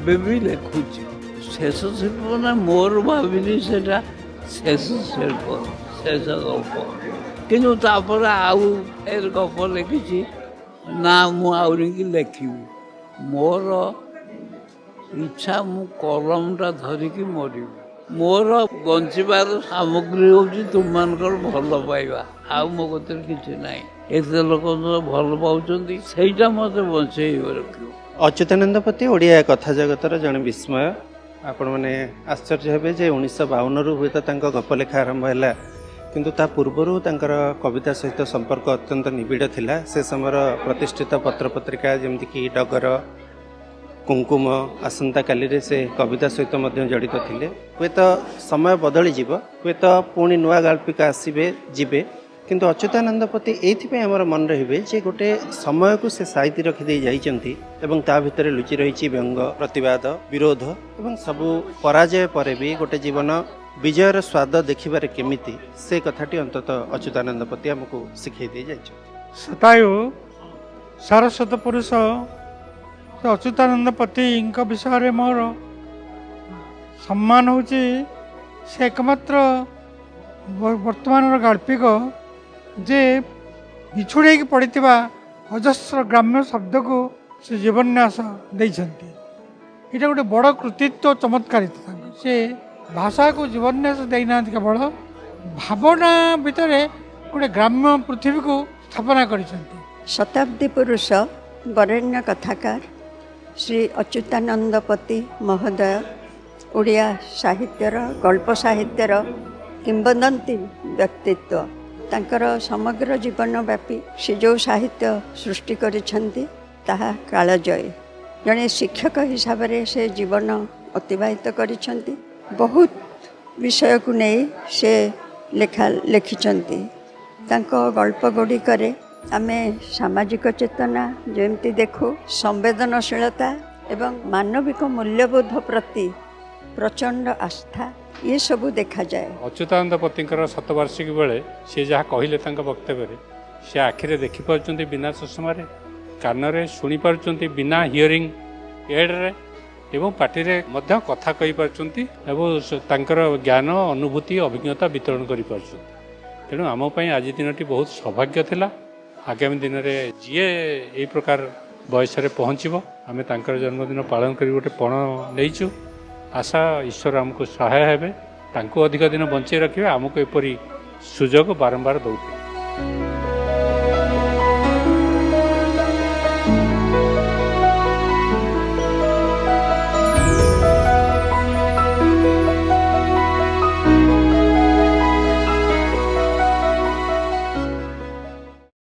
ଏବେ ବି ଲେଖୁଛି। ଶେଷ ଶିଳ୍ପ ମାନେ ମୋର ଭାବିଲି ସେଟା ଶେଷ ଶିଳ୍ପ, ଶେଷ ଗଳ୍ପ। କିନ୍ତୁ ତାପରେ ଆଉ ଫେର ଗପ ଲେଖିଛି, ନା ମୁଁ ଆହୁରି ଲେଖିବି। ମୋର ଇଚ୍ଛା, ମୁଁ କଲମଟା ଧରିକି ମରିବି। ମୋର ବଞ୍ଚିବାର ସାମଗ୍ରୀ ହେଉଛି ତୁମମାନଙ୍କର ଭଲ ପାଇବା, ଆଉ ମୋ କତିରେ କିଛି ନାହିଁ। ଏତେ ଲୋକ ଭଲ ପାଉଛନ୍ତି, ସେଇଟା ମୋତେ ବଞ୍ଚେଇ ରଖିବ। ଅଚ୍ୟୁତାନନ୍ଦ ପତି ଓଡ଼ିଆ କଥା ଜଗତର ଜଣେ ବିସ୍ମୟ। ଆପଣମାନେ ଆଶ୍ଚର୍ଯ୍ୟ ହେବେ ଯେ 1952ରୁ ହୁଏତ ତାଙ୍କ ଗପ ଲେଖା ଆରମ୍ଭ ହେଲା, କିନ୍ତୁ ତା ପୂର୍ବରୁ ତାଙ୍କର କବିତା ସହିତ ସମ୍ପର୍କ ଅତ୍ୟନ୍ତ ନିବିଡ଼ ଥିଲା। ସେ ସମୟର ପ୍ରତିଷ୍ଠିତ ପତ୍ରପତ୍ରିକା ଯେମିତିକି ଡଗର, କୁଙ୍କୁମ, ଆସନ୍ତାକାଲିରେ ସେ କବିତା ସହିତ ମଧ୍ୟ ଜଡ଼ିତ ଥିଲେ। ହୁଏତ ସମୟ ବଦଳିଯିବ, ହୁଏତ ପୁଣି ନୂଆ ଗାଳ୍ପିକ ଆସିବେ ଯିବେ, କିନ୍ତୁ ଅଚ୍ୟୁତାନନ୍ଦ ପତି ଏଇଥିପାଇଁ ଆମର ମନେ ରହିବେ ଯେ ଗୋଟେ ସମୟକୁ ସେ ସାଇତି ରଖିଦେଇ ଯାଇଛନ୍ତି ଏବଂ ତା ଭିତରେ ଲୁଚି ରହିଛି ବ୍ୟଙ୍ଗ, ପ୍ରତିବାଦ, ବିରୋଧ ଏବଂ ସବୁ ପରାଜୟ ପରେ ବି ଗୋଟେ ଜୀବନ ବିଜୟର ସ୍ୱାଦ ଦେଖିବାରେ କେମିତି, ସେ କଥାଟି ଅନ୍ତତଃ ଅଚ୍ୟୁତାନନ୍ଦ ପତି ଆମକୁ ଶିଖେଇ ଦେଇ ଯାଇଛନ୍ତି। ଶତାୟୁ ସାରସ୍ୱତ ପୁରୁଷ ସେ ଅଚ୍ୟୁତାନନ୍ଦ ପତିଙ୍କ ବିଷୟରେ ମୋର ସମ୍ମାନ ହେଉଛି ସେ ଏକମାତ୍ର ବର୍ତ୍ତମାନର ଗାଳ୍ପିକ ଯେ ବିଛୁଡ଼େଇକି ପଡ଼ିଥିବା ଅଜସ୍ର ଗ୍ରାମ୍ୟ ଶବ୍ଦକୁ ସେ ଜୀବନ୍ୟାସ ଦେଇଛନ୍ତି। ଏଇଟା ଗୋଟେ ବଡ଼ କୃତିତ୍ୱ, ଚମତ୍କାରିତା ତାଙ୍କ। ସେ ଭାଷାକୁ ଜୀବନ୍ୟାସ ଦେଇନାହାନ୍ତି, କେବଳ ଭାବନା ଭିତରେ ଗୋଟେ ଗ୍ରାମ୍ୟ ପୃଥିବୀକୁ ସ୍ଥାପନା କରିଛନ୍ତି। ଶତାବ୍ଦୀ ପୁରୁଷ ବରେଣ୍ୟ କଥାକାର ଶ୍ରୀ ଅଚ୍ୟୁତାନନ୍ଦ ପତି ମହୋଦୟ ଓଡ଼ିଆ ସାହିତ୍ୟର, ଗଳ୍ପ ସାହିତ୍ୟର କିମ୍ବଦନ୍ତୀ ବ୍ୟକ୍ତିତ୍ୱ। ତାଙ୍କର ସମଗ୍ର ଜୀବନ ବ୍ୟାପୀ ସେ ଯେଉଁ ସାହିତ୍ୟ ସୃଷ୍ଟି କରିଛନ୍ତି ତାହା କାଳଜୟୀ। ଜଣେ ଶିକ୍ଷକ ହିସାବରେ ସେ ଜୀବନ ଅତିବାହିତ କରିଛନ୍ତି। ବହୁତ ବିଷୟକୁ ନେଇ ସେ ଲେଖିଛନ୍ତି। ତାଙ୍କ ଗଳ୍ପ ଗୁଡ଼ିକରେ ଆମେ ସାମାଜିକ ଚେତନା ଯେମିତି ଦେଖୁ, ସମ୍ବେଦନଶୀଳତା ଏବଂ ମାନବିକ ମୂଲ୍ୟବୋଧ ପ୍ରତି ପ୍ରଚଣ୍ଡ ଆସ୍ଥା ଏସବୁ ଦେଖାଯାଏ। ଅଚ୍ୟୁତାନନ୍ଦ ପତିଙ୍କର ଶତବାର୍ଷିକୀ ବେଳେ ସେ ଯାହା କହିଲେ ତାଙ୍କ ବକ୍ତବ୍ୟରେ, ସେ ଆଖିରେ ଦେଖିପାରୁଛନ୍ତି ବିନା ଚଷମାରେ, କାନରେ ଶୁଣିପାରୁଛନ୍ତି ବିନା ହିୟରିଂ ଏଡ୍ରେ, ଏବଂ ପାଟିରେ ମଧ୍ୟ କଥା କହିପାରୁଛନ୍ତି ଏବଂ ତାଙ୍କର ଜ୍ଞାନ, ଅନୁଭୂତି, ଅଭିଜ୍ଞତା ବିତରଣ କରିପାରୁଛନ୍ତି। ତେଣୁ ଆମ ପାଇଁ ଆଜି ଦିନଟି ବହୁତ ସୌଭାଗ୍ୟ ଥିଲା। ଆଗାମୀ ଦିନରେ ଯିଏ ଏହି ପ୍ରକାର ବୟସରେ ପହଞ୍ଚିବ, ଆମେ ତାଙ୍କର ଜନ୍ମଦିନ ପାଳନ କରି ଗୋଟେ ପଣ ନେଇଛୁ। ଆଶା ଈଶ୍ୱର ଆମକୁ ସହାୟ ହେବେ, ତାଙ୍କୁ ଅଧିକ ଦିନ ବଞ୍ଚେଇ ରଖିବେ, ଆମକୁ ଏପରି ସୁଯୋଗ ବାରମ୍ବାର ଦେଉଥିବେ।